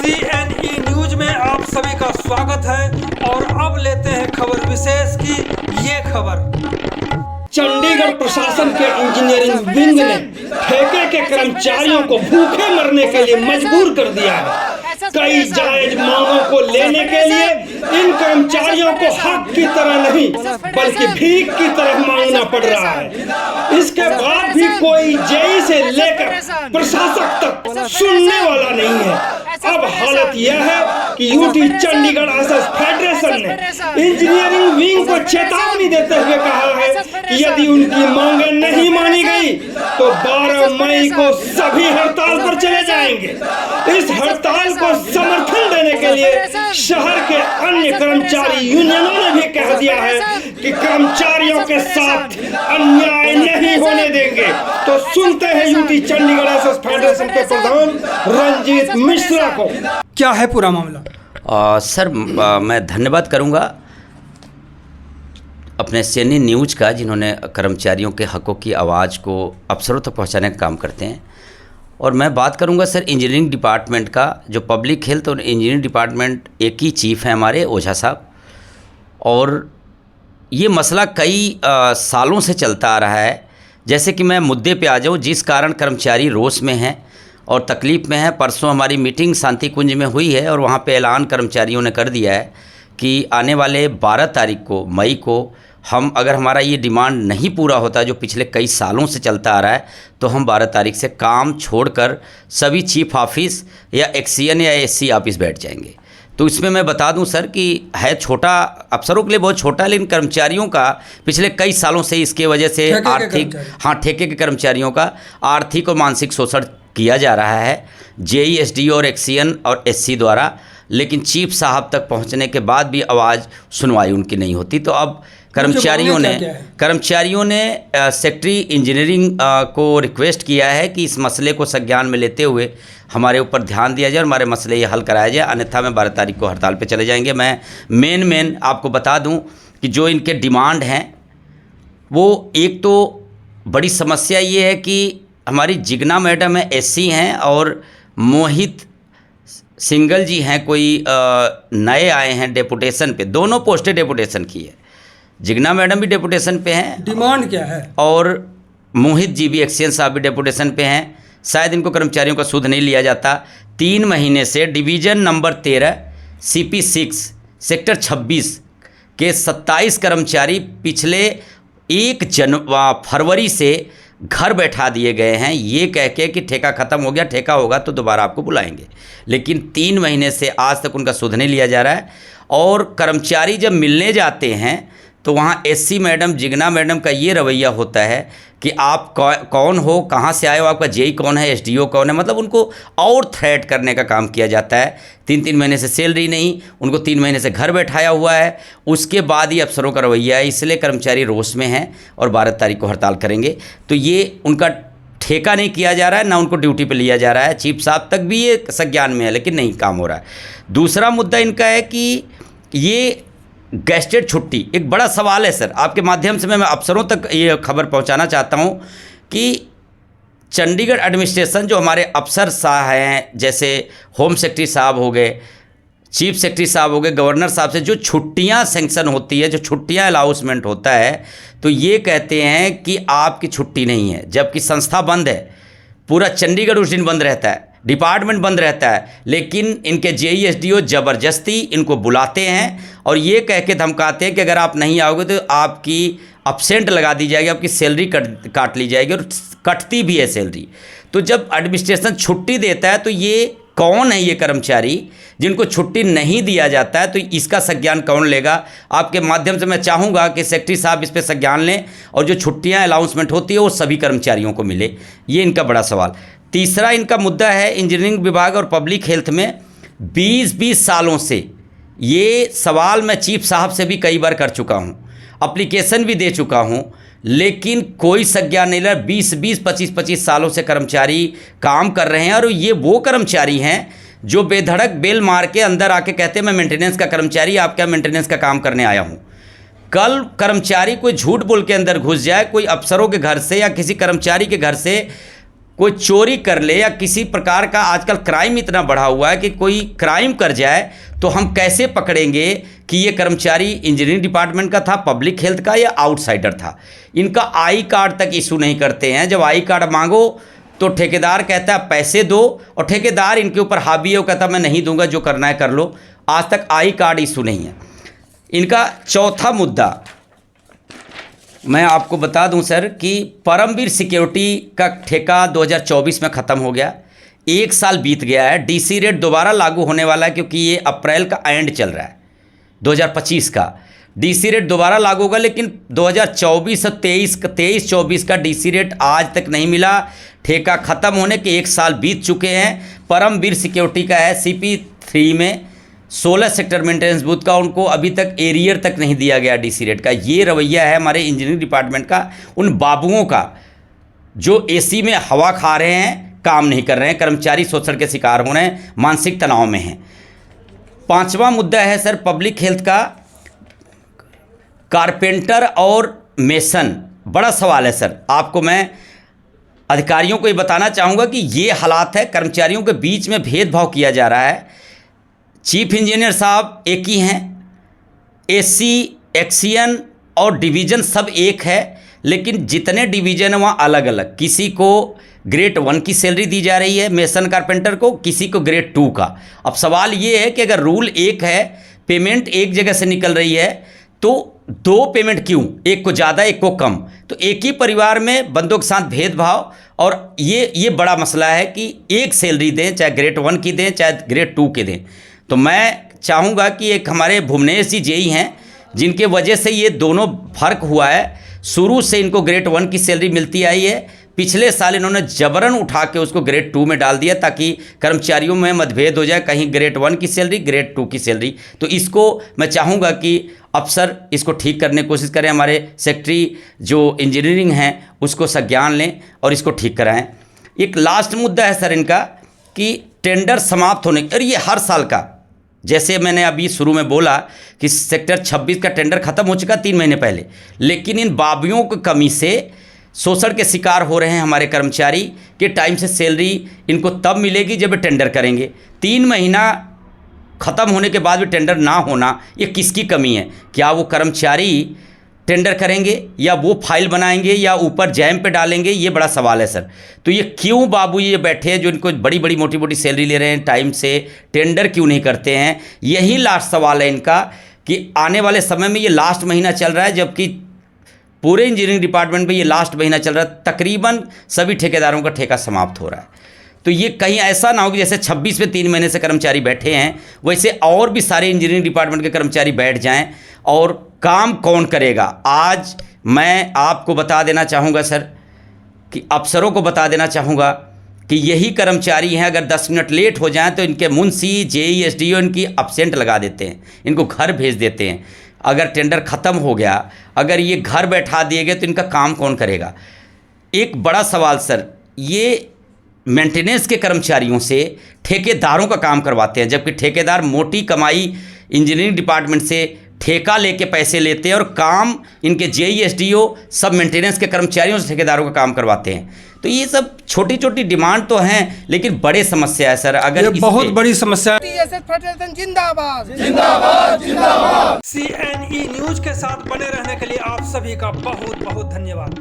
CNE news में आप सभी का स्वागत है और अब लेते हैं खबर विशेष की ये खबर। चंडीगढ़ प्रशासन के इंजीनियरिंग विंग ने ठेके के कर्मचारियों को भूखे मरने के लिए मजबूर कर दिया है। कई जायज मांगों को लेने के लिए इन कर्मचारियों को हक की तरह नहीं बल्कि भीख की तरह मांगना पड़ रहा है। इसके बाद भी कोई जेई से लेकर प्रशासक तक सुनने वाला नहीं है। अब हालत यह है कि यूटी चंडीगढ़ एसएस फेडरेशन ने इंजीनियरिंग विंग को चेतावनी देते हुए कहा है कि यदि उनकी मांगें नहीं मानी गई तो 12 मई को सभी हड़ताल पर चले जाएंगे। इस हड़ताल को समर्थन देने के लिए शहर के अन्य कर्मचारी यूनियनों ने भी कह दिया है कि कर्मचारियों के साथ अन्याय नहीं होने देंगे। तो सुनते हैं यूटी चंडीगढ़ एसएस फेडरेशन के प्रधान रंजीत मिश्रा को। क्या है पूरा मामला? सर मैं धन्यवाद करूंगा अपने CNE न्यूज़ का, जिन्होंने कर्मचारियों के हकों की आवाज़ को अफसरों तक पहुंचाने का काम करते हैं। और मैं बात करूंगा सर इंजीनियरिंग डिपार्टमेंट का, जो पब्लिक हेल्थ और इंजीनियरिंग डिपार्टमेंट एक ही चीफ हैं हमारे ओझा साहब। और ये मसला कई सालों से चलता आ रहा है। जैसे कि मैं मुद्दे पे आ जाऊँ, जिस कारण कर्मचारी रोष में हैं और तकलीफ़ में है। परसों हमारी मीटिंग शांति कुंज में हुई है और वहाँ पे ऐलान कर्मचारियों ने कर दिया है कि आने वाले 12 तारीख को मई को हम, अगर हमारा ये डिमांड नहीं पूरा होता जो पिछले कई सालों से चलता आ रहा है, तो हम 12 तारीख से काम छोड़कर सभी चीफ ऑफिस या एक्सीएन या SC ऑफिस बैठ जाएंगे। तो इसमें मैं बता दूं सर कि है छोटा, अफसरों के लिए बहुत छोटा, लेकिन कर्मचारियों का पिछले कई सालों से इसके वजह से आर्थिक, ठेके के कर्मचारियों का आर्थिक और मानसिक शोषण किया जा रहा है जेई, SDO और एक्सीएन और SC द्वारा। लेकिन चीफ साहब तक पहुंचने के बाद भी आवाज़ सुनवाई उनकी नहीं होती। तो अब कर्मचारियों ने सेक्रेटरी इंजीनियरिंग को रिक्वेस्ट किया है कि इस मसले को संज्ञान में लेते हुए हमारे ऊपर ध्यान दिया जाए और हमारे मसले ये हल कराया जाए, अन्यथा मैं 12 तारीख को हड़ताल पे चले जाएंगे। मैं मेन आपको बता दूं कि जो इनके डिमांड हैं वो, एक तो बड़ी समस्या ये है कि हमारी जिग्ना मैडम है SC हैं और मोहित सिंगल जी हैं, कोई नए आए हैं डेपुटेशन पे, दोनों पोस्टें डेपुटेशन की है। जिग्ना मैडम भी डेपुटेशन पे हैं। डिमांड क्या है? और मोहित जी भी, एक्सचेंज साहब भी डेपुटेशन पे हैं। शायद इनको कर्मचारियों का सूद नहीं लिया जाता। 3 महीने से डिवीज़न नंबर 13 CP 6 सेक्टर 26 के 27 कर्मचारी पिछले 1 फरवरी से घर बैठा दिए गए हैं, ये कह के कि ठेका ख़त्म हो गया, ठेका होगा तो दोबारा आपको बुलाएंगे। लेकिन 3 महीने से आज तक उनका सूद नहीं लिया जा रहा है। और कर्मचारी जब मिलने जाते हैं तो वहाँ SC मैडम, जिग्ना मैडम का ये रवैया होता है कि आप कौन हो, कहाँ से आए हो, आपका जेई कौन है, SDO कौन है, मतलब उनको और थ्रेट करने का काम किया जाता है। 3 महीने से सैलरी नहीं, उनको 3 महीने से घर बैठाया हुआ है। उसके बाद ही अफसरों का रवैया है, इसलिए कर्मचारी रोष में हैं और 12 तारीख को हड़ताल करेंगे। तो ये उनका ठेका नहीं किया जा रहा है, ना उनको ड्यूटी पे लिया जा रहा है। चीफ साहब तक भी ये संज्ञान में है, लेकिन नहीं काम हो रहा है। दूसरा मुद्दा इनका है कि ये गेस्टेड छुट्टी, एक बड़ा सवाल है सर। आपके माध्यम से मैं अफसरों तक ये खबर पहुंचाना चाहता हूं कि चंडीगढ़ एडमिनिस्ट्रेशन, जो हमारे अफसर साहब हैं, जैसे होम सेक्रेटरी साहब हो गए, चीफ सेक्रेटरी साहब हो गए, गवर्नर साहब से जो छुट्टियां सेंक्शन होती है, जो छुट्टियां अलाउंसमेंट होता है, तो ये कहते हैं कि आपकी छुट्टी नहीं है, जबकि संस्था बंद है। पूरा चंडीगढ़ उस दिन बंद रहता है, डिपार्टमेंट बंद रहता है, लेकिन इनके जेई SDO ज़बरदस्ती इनको बुलाते हैं और ये कह के धमकाते हैं कि अगर आप नहीं आओगे तो आपकी अपसेंट लगा दी जाएगी, आपकी सैलरी काट ली जाएगी, और कटती भी है सैलरी। तो जब एडमिनिस्ट्रेशन छुट्टी देता है तो ये कौन है, ये कर्मचारी जिनको छुट्टी नहीं दिया जाता है, तो इसका संज्ञान कौन लेगा? आपके माध्यम से मैं चाहूँगा कि सेक्रेटरी साहब इस पर संज्ञान लें और जो छुट्टियाँ अलाउंसमेंट होती है वो सभी कर्मचारियों को मिले। ये इनका बड़ा सवाल। तीसरा इनका मुद्दा है इंजीनियरिंग विभाग और पब्लिक हेल्थ में 20 सालों से ये सवाल मैं चीफ साहब से भी कई बार कर चुका हूँ, एप्लीकेशन भी दे चुका हूँ, लेकिन कोई संज्ञान नहीं लिया। 25 सालों से कर्मचारी काम कर रहे हैं और ये वो कर्मचारी हैं जो बेधड़क बेल मार के अंदर आके कहते हैं मैं मेंटेनेंस का कर्मचारी, आप क्या मेंटेनेंस का काम करने आया हूँ। कल कर्मचारी कोई झूठ बोल के अंदर घुस जाए, कोई अफसरों के घर से या किसी कर्मचारी के घर से कोई चोरी कर ले या किसी प्रकार का, आजकल क्राइम इतना बढ़ा हुआ है कि कोई क्राइम कर जाए तो हम कैसे पकड़ेंगे कि ये कर्मचारी इंजीनियरिंग डिपार्टमेंट का था, पब्लिक हेल्थ का या आउटसाइडर था। इनका आई कार्ड तक इशू नहीं करते हैं। जब आई कार्ड मांगो तो ठेकेदार कहता है पैसे दो, और ठेकेदार इनके ऊपर हावी है, वो कहता मैं नहीं दूंगा, जो करना है कर लो। आज तक आई कार्ड इशू नहीं है। इनका चौथा मुद्दा मैं आपको बता दूं सर कि परमवीर सिक्योरिटी का ठेका 2024 में ख़त्म हो गया। 1 साल बीत गया है। डीसी रेट दोबारा लागू होने वाला है, क्योंकि ये अप्रैल का एंड चल रहा है 2025 का। डीसी रेट दोबारा लागू होगा, लेकिन 2024 और 23-24 का डीसी रेट आज तक नहीं मिला। ठेका ख़त्म होने के 1 साल बीत चुके हैं। परमवीर सिक्योरिटी का है CP3 में 16 सेक्टर मेंटेनेंस बूथ का, उनको अभी तक एरियर तक नहीं दिया गया डीसी रेट का। ये रवैया है हमारे इंजीनियरिंग डिपार्टमेंट का, उन बाबुओं का जो एसी में हवा खा रहे हैं, काम नहीं कर रहे हैं, कर्मचारी शोषण के शिकार हो रहे हैं, मानसिक तनाव में हैं। 5वां मुद्दा है सर पब्लिक हेल्थ का, कारपेंटर और मेसन। बड़ा सवाल है सर। आपको मैं अधिकारियों को ये बताना चाहूँगा कि ये हालात है, कर्मचारियों के बीच में भेदभाव किया जा रहा है। चीफ इंजीनियर साहब एक ही हैं, एसी, एक्सियन और डिवीज़न सब एक है, लेकिन जितने डिवीज़न हैं वहाँ अलग अलग। किसी को ग्रेड 1 की सैलरी दी जा रही है मेसन कारपेंटर को, किसी को ग्रेड 2 का। अब सवाल ये है कि अगर रूल एक है, पेमेंट एक जगह से निकल रही है, तो 2 पेमेंट क्यों, एक को ज़्यादा एक को कम? तो एक ही परिवार में बंदों के साथ भेदभाव, और ये बड़ा मसला है कि एक सैलरी दें, चाहे ग्रेड 1 की दें चाहे ग्रेड 2 की दें। तो मैं चाहूँगा कि एक हमारे भुवनेश जी जेई हैं, जिनके वजह से ये दोनों फर्क हुआ है। शुरू से इनको ग्रेड 1 की सैलरी मिलती आई है, पिछले साल इन्होंने जबरन उठा के उसको ग्रेड 2 में डाल दिया, ताकि कर्मचारियों में मतभेद हो जाए, कहीं ग्रेड 1 की सैलरी ग्रेड 2 की सैलरी। तो इसको मैं चाहूँगा कि अफसर इसको ठीक करने की कोशिश करें, हमारे सेक्रेटरी जो इंजीनियरिंग हैं उसको संज्ञान लें और इसको ठीक कराएं। एक लास्ट मुद्दा है सर इनका कि टेंडर समाप्त होने, और ये हर साल का, जैसे मैंने अभी शुरू में बोला कि सेक्टर 26 का टेंडर ख़त्म हो चुका 3 महीने पहले, लेकिन इन बाबियों की कमी से शोषण के शिकार हो रहे हैं हमारे कर्मचारी कि टाइम से सैलरी इनको तब मिलेगी जब टेंडर करेंगे। 3 महीना ख़त्म होने के बाद भी टेंडर ना होना, ये किसकी कमी है? क्या वो कर्मचारी टेंडर करेंगे या वो फाइल बनाएंगे या ऊपर जैम पे डालेंगे? ये बड़ा सवाल है सर। तो ये क्यों बाबू ये बैठे हैं जो इनको बड़ी बड़ी मोटी मोटी सैलरी ले रहे हैं, टाइम से टेंडर क्यों नहीं करते हैं? यही लास्ट सवाल है इनका कि आने वाले समय में ये लास्ट महीना चल रहा है, जबकि पूरे इंजीनियरिंग डिपार्टमेंट में ये लास्ट महीना चल रहा है, तकरीबन सभी ठेकेदारों का ठेका समाप्त हो रहा है। तो ये कहीं ऐसा ना हो कि जैसे 26 में 3 महीने से कर्मचारी बैठे हैं, वैसे और भी सारे इंजीनियरिंग डिपार्टमेंट के कर्मचारी बैठ जाएं, और काम कौन करेगा? आज मैं आपको बता देना चाहूँगा सर कि अफसरों को बता देना चाहूँगा कि यही कर्मचारी हैं, अगर 10 मिनट लेट हो जाएं तो इनके मुंशी, जेई, एसडीओ इनकी अपसेंट लगा देते हैं, इनको घर भेज देते हैं। अगर टेंडर ख़त्म हो गया, अगर ये घर बैठा दिए गए तो इनका काम कौन करेगा? एक बड़ा सवाल सर, ये मेंटेनेंस के कर्मचारियों से ठेकेदारों का काम करवाते हैं, जबकि ठेकेदार मोटी कमाई इंजीनियरिंग डिपार्टमेंट से ठेका लेके पैसे लेते हैं, और काम इनके जेई, एसडीओ सब मेंटेनेंस के कर्मचारियों से ठेकेदारों का काम करवाते हैं। तो ये सब छोटी छोटी डिमांड तो हैं, लेकिन बड़े समस्या है सर। अगर ये बहुत बड़ी समस्या है। जिंदाबाद जिंदाबाद जिंदाबाद। CNE न्यूज के साथ बने रहने के लिए आप सभी का बहुत बहुत धन्यवाद।